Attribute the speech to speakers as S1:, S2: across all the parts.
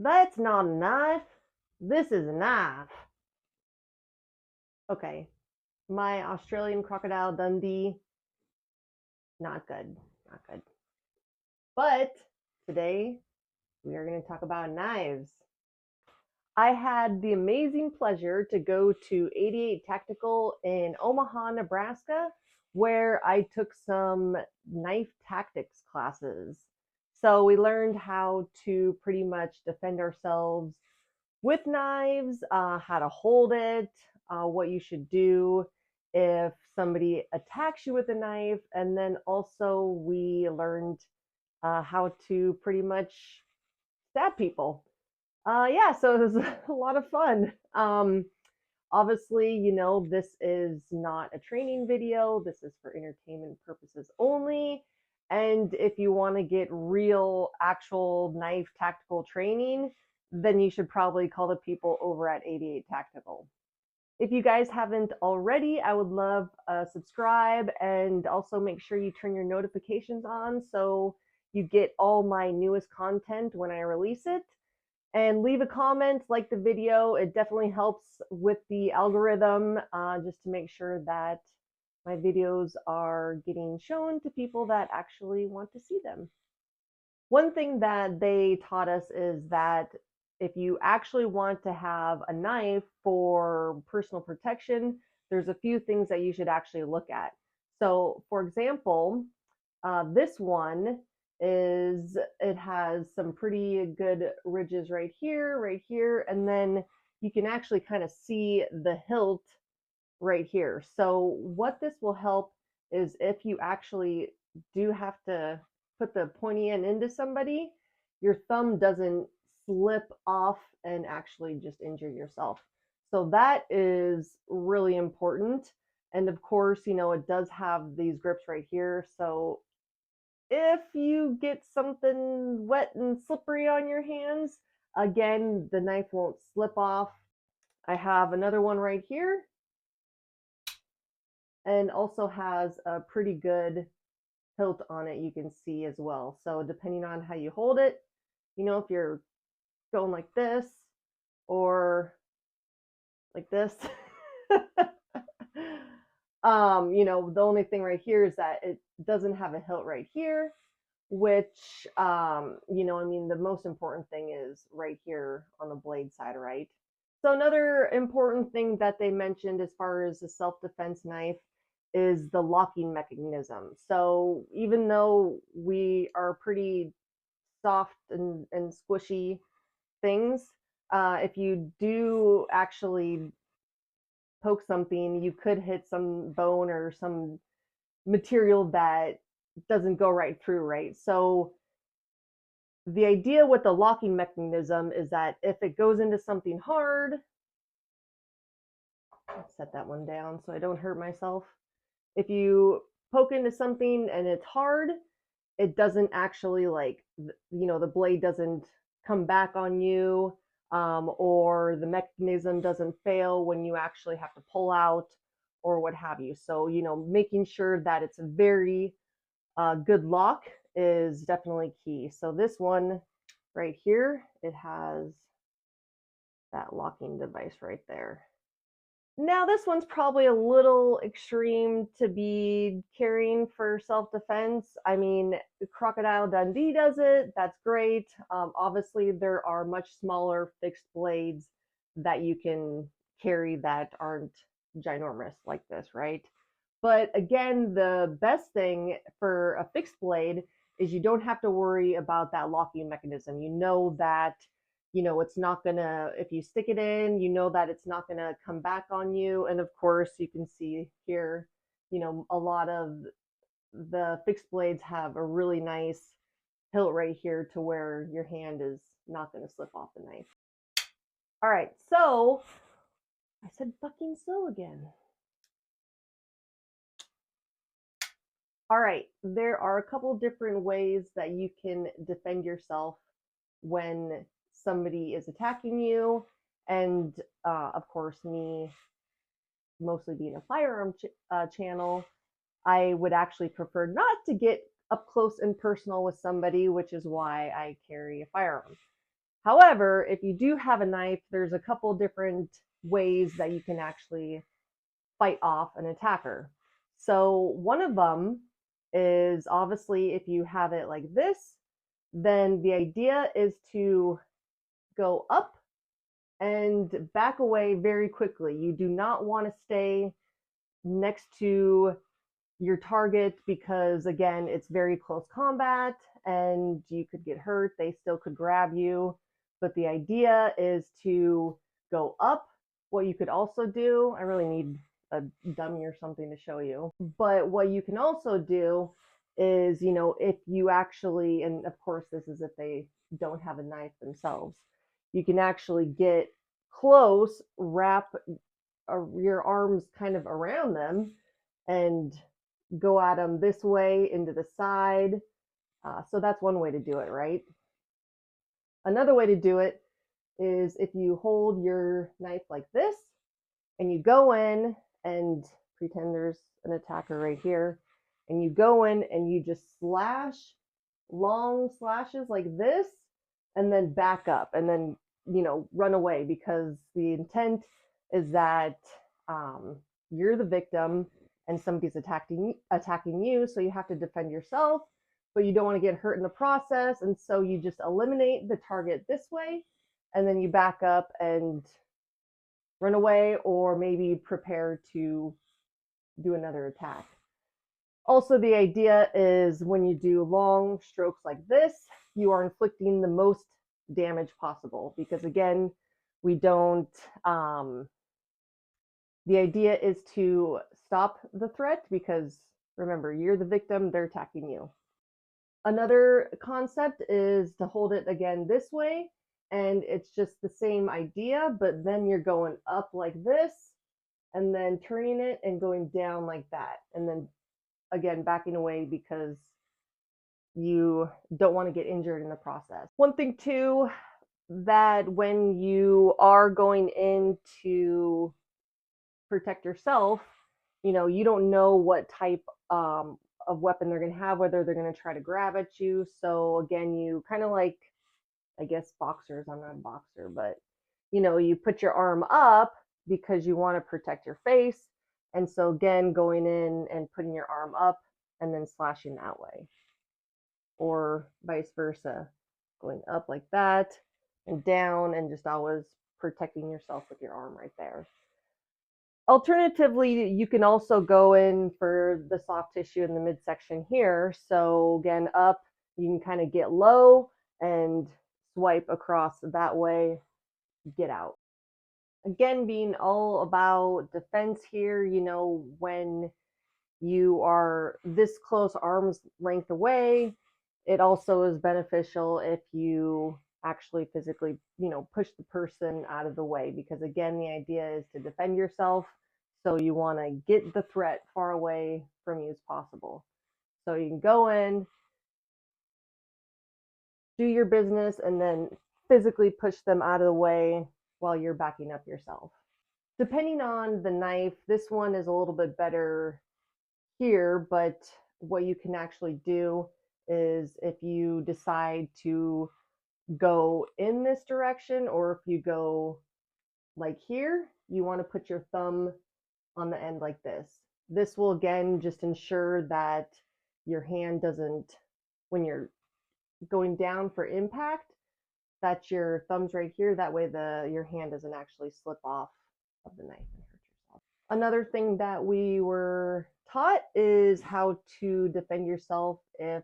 S1: That's not a knife. This is a knife. Okay, my Australian crocodile Dundee, not good. Not good. But today we are going to talk about knives. I had the amazing pleasure to go to 88 Tactical in Omaha, Nebraska, where I took some knife tactics classes. So we learned how to pretty much defend ourselves with knives, how to hold it, what you should do if somebody attacks you with a knife, and then also we learned how to pretty much stab people. Yeah, so it was a lot of fun. Obviously, this is not a training video. This is for entertainment purposes only. And if you want to get real, actual knife tactical training, then you should probably call the people over at 88 Tactical. If you guys haven't already, I would love a subscribe and also make sure you turn your notifications on so you get all my newest content when I release it. And leave a comment, like the video. It definitely helps with the algorithm, just to make sure that my videos are getting shown to people that actually want to see them. One thing that they taught us is that if you actually want to have a knife for personal protection, there's a few things that you should actually look at. So, for example, this one it has some pretty good ridges right here, and then you can actually kind of see the hilt right here. So what this will help is if you actually do have to put the pointy end into somebody, your thumb doesn't slip off and actually just injure yourself. So that is really important. And of course, it does have these grips right here. So if you get something wet and slippery on your hands, again, the knife won't slip off. I have another one right here and also has a pretty good hilt on it, you can see as well. So depending on how you hold it, if you're going like this or like this, the only thing right here is that it doesn't have a hilt right here, which, the most important thing is right here on the blade side, right? So another important thing that they mentioned as far as the self-defense knife is the locking mechanism. So even though we are pretty soft and squishy things, if you do actually poke something, you could hit some bone or some material that doesn't go right through, right? So the idea with the locking mechanism is that if it goes into something hard, let's set that one down so I don't hurt myself. If you poke into something and it's hard, it doesn't actually the blade doesn't come back on you, or the mechanism doesn't fail when you actually have to pull out or what have you. So, making sure that it's a very good lock is definitely key. So this one right here, it has that locking device right there. Now this one's probably a little extreme to be carrying for self-defense. I mean, Crocodile Dundee does it. That's great. Obviously, there are much smaller fixed blades that you can carry that aren't ginormous like this, right? But again, the best thing for a fixed blade is you don't have to worry about that locking mechanism. You know that it's not gonna, if you stick it in, that it's not gonna come back on you. And of course, you can see here, a lot of the fixed blades have a really nice hilt right here to where your hand is not gonna slip off the knife. All right, so I said fucking so again. All right, there are a couple different ways that you can defend yourself when somebody is attacking you. And of course, me mostly being a firearm channel, I would actually prefer not to get up close and personal with somebody, which is why I carry a firearm. However, if you do have a knife, there's a couple different ways that you can actually fight off an attacker. So one of them is obviously if you have it like this, then the idea is to go up and back away very quickly. You do not want to stay next to your target because, again, it's very close combat and you could get hurt. They still could grab you. But the idea is to go up. What you could also do, I really need a dummy or something to show you. But what you can also do is, if you actually, and of course, this is if they don't have a knife themselves, you can actually get close, wrap your arms kind of around them and go at them this way into the side. So that's one way to do it, right? Another way to do it is if you hold your knife like this and you go in and pretend there's an attacker right here, and you go in and you just slash long slashes like this and then back up and then run away, because the intent is that you're the victim and somebody's attacking you, so you have to defend yourself, but you don't want to get hurt in the process, and so you just eliminate the target this way and then you back up and run away, or maybe prepare to do another attack. Also, the idea is when you do long strokes like this, you are inflicting the most damage possible, because again, we don't, the idea is to stop the threat, because remember, you're the victim, they're attacking you. Another concept is to hold it again this way, and it's just the same idea, but then you're going up like this and then turning it and going down like that, and then again backing away because you don't want to get injured in the process. One thing too, that when you are going in to protect yourself, you don't know what type of weapon they're going to have, whether they're going to try to grab at you. So again, you kind of like, I guess, boxers. I'm not a boxer, but you put your arm up because you want to protect your face. And so again, going in and putting your arm up and then slashing that way, or vice versa, going up like that and down, and just always protecting yourself with your arm right there. Alternatively, you can also go in for the soft tissue in the midsection here. So again, up, you can kind of get low and swipe across that way, get out. Again, being all about defense here, when you are this close arm's length away, it also is beneficial if you actually physically, push the person out of the way, because again, the idea is to defend yourself. So you want to get the threat far away from you as possible. So you can go in, do your business, and then physically push them out of the way while you're backing up yourself. Depending on the knife, this one is a little bit better here, but what you can actually do is if you decide to go in this direction, or if you go like here, you want to put your thumb on the end like this. This will again just ensure that your hand doesn't, when you're going down for impact, that your thumb's right here. That way your hand doesn't actually slip off of the knife and hurt yourself. Another thing that we were taught is how to defend yourself if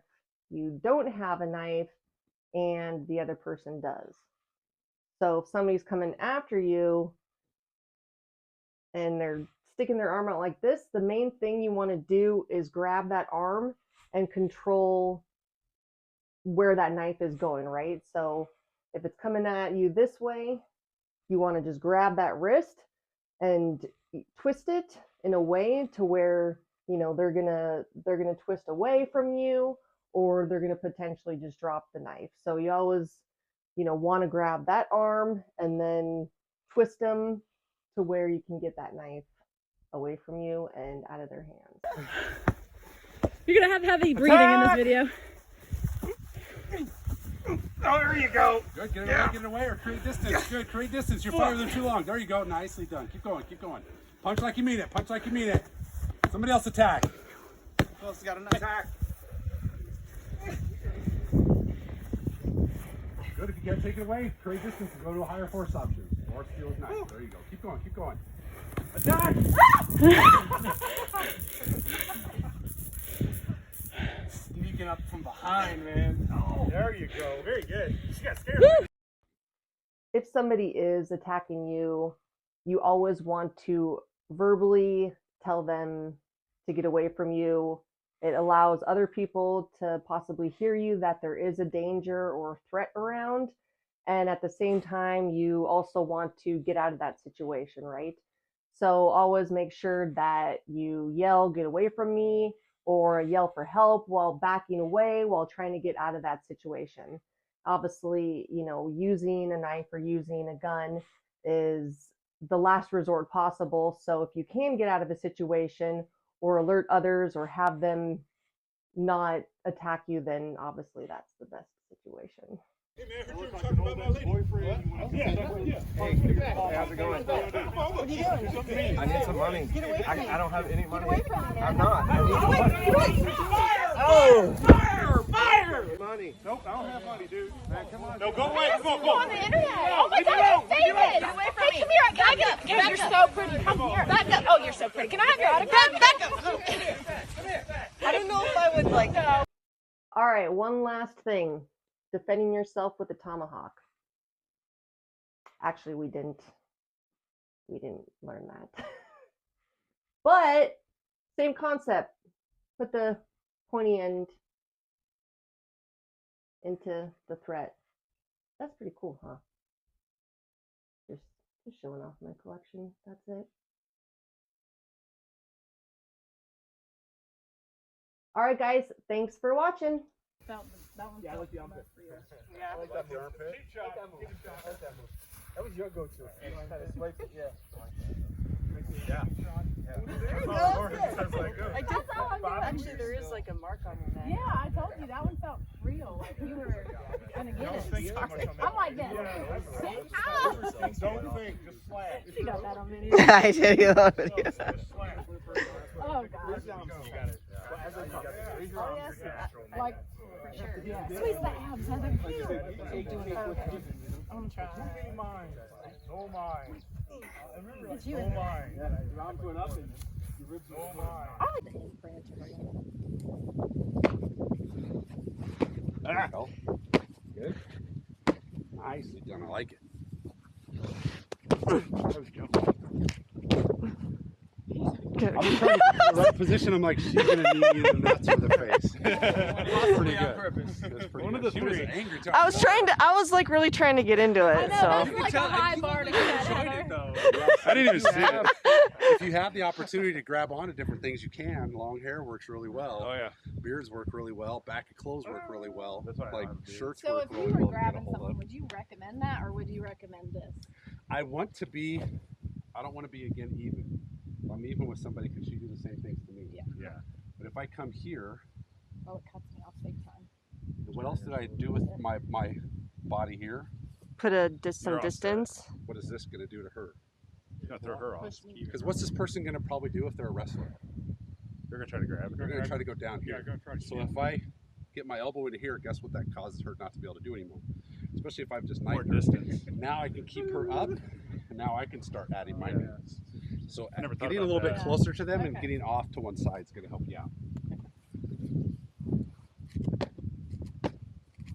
S1: you don't have a knife and the other person does. So if somebody's coming after you and they're sticking their arm out like this, the main thing you want to do is grab that arm and control where that knife is going, right? So if it's coming at you this way, you want to just grab that wrist and twist it in a way to where they're gonna twist away from you, or they're gonna potentially just drop the knife. So you always want to grab that arm and then twist them to where you can get that knife away from you and out of their hands.
S2: You're gonna have heavy breathing in this video. Oh, there you go.
S3: Good, get it away or create distance. Good, create distance. You're firing them too long. There you go, nicely done. Keep going, keep going. Punch like you mean it, punch like you mean it. Somebody else attack.
S2: Who else got an attack?
S3: Good, if you can't take it away, create distance and go to a higher force option. Or steel is nice. There you go. Keep going, keep going. Attack!
S2: Sneaking up from behind, man. Oh, there you go. Very good. She got scared.
S1: If somebody is attacking you, you always want to verbally tell them to get away from you. It allows other people to possibly hear you that there is a danger or threat around. And at the same time, you also want to get out of that situation, right? So always make sure that you yell, get away from me, or yell for help while backing away while trying to get out of that situation. Obviously, using a knife or using a gun is the last resort possible. So if you can get out of a situation or alert others or have them not attack you, then obviously that's the best situation.
S2: Hey man, I heard you were talking about my lady. Yeah. Hey, how's it going? What are you doing? I need some money. I don't have any money. Get away from me. I'm not. I need some money. Oh! Fire! Money. Nope, I don't have money, dude. Man, come on. No, go away. Come on, go.
S4: On the internet. Oh my God, you're famous. Get away from me. Come here. Back up. You're so pretty. Come here. Back up. Oh, you're so pretty. Can I have your autograph? Back up. Come here. I don't know if I would like that.
S1: All right, one last thing. Defending yourself with a tomahawk. Actually, we didn't learn that. But same concept. Put the pointy end into the threat. That's pretty cool, huh? Just showing off my collection. That's it. All right, guys. Thanks for watching.
S2: Yeah, I like the armpit. Yeah, I like that armpit. That was your go-to. Yeah.
S4: I did actually, there is like a mark on your neck. Yeah, I told you that one felt real. Like you were gonna get it. I'm like this.
S2: Don't think, just slap.
S4: She got that on video.
S5: I did get on video.
S4: Oh God. Oh yes, like for sure. Yeah. Squeeze the abs, Heather. Okay. I'm gonna try.
S2: No mind.
S4: It's you.
S2: No mind.
S3: Your arms going up and your ribs
S2: No mind.
S4: I like the hip branch.
S3: Ah. Good. Nicely done. I like it. I'm trying to get in the right position. I'm like, she's gonna need you in the nuts for the face. That's pretty good. That's pretty
S2: One
S3: good.
S2: of the
S3: She was
S2: three.
S3: an angry
S5: I was like really trying to get into it.
S4: I know, that's like a high bar to get,
S2: though.
S3: I didn't even see it. If you have the opportunity to grab onto different things, you can. Long hair works really well.
S2: Oh yeah.
S3: Beards work really well. Back of clothes work really well.
S2: That's what I
S3: like
S2: wanted to do.
S3: shirts
S4: So
S3: work
S4: if
S3: really
S4: you were
S3: well. to get a
S4: grabbing
S3: hold
S4: someone,
S3: of.
S4: would you recommend that or would you recommend this?
S3: I want to be. I don't want to be again even. I'm even with somebody because she do the same things to me.
S2: Yeah.
S3: But if I come here,
S4: Oh, it cuts me off big time.
S3: what else did I do with my body here?
S5: Put
S2: You're
S5: some
S2: all
S5: distance.
S3: What is this going to do to her?
S2: You're gonna throw her off.
S4: Push me.
S3: Because what's this person going to probably do if they're a wrestler?
S2: They're gonna try to grab it.
S3: They're going to try to go down
S2: Yeah,
S3: here.
S2: gonna try to.
S3: So if I get my elbow into here, guess what that causes her not to be able to do anymore? Especially if I've just
S2: more
S3: knifed her.
S2: distance.
S3: Now I can keep her up, and now I can start adding my moves. So
S2: Never thought
S3: getting a
S2: about
S3: little bit
S2: that.
S3: closer to them and
S4: Okay.
S3: getting off to one side is going to help you out.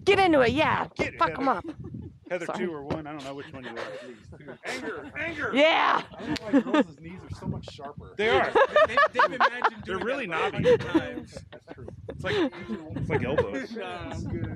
S5: Get into it, yeah.
S2: Get it,
S5: Fuck them
S2: Heather.
S5: up.
S2: Heather
S5: Sorry.
S2: 2 or 1. I don't know which one you are. Anger, anger.
S5: Yeah.
S3: I don't know why girls' knees are so much sharper.
S2: They are.
S6: They've imagined
S2: They're
S6: doing
S2: really
S6: that
S2: knobby.
S6: times.
S3: That's true.
S2: It's like elbows.
S6: Nah, I'm good.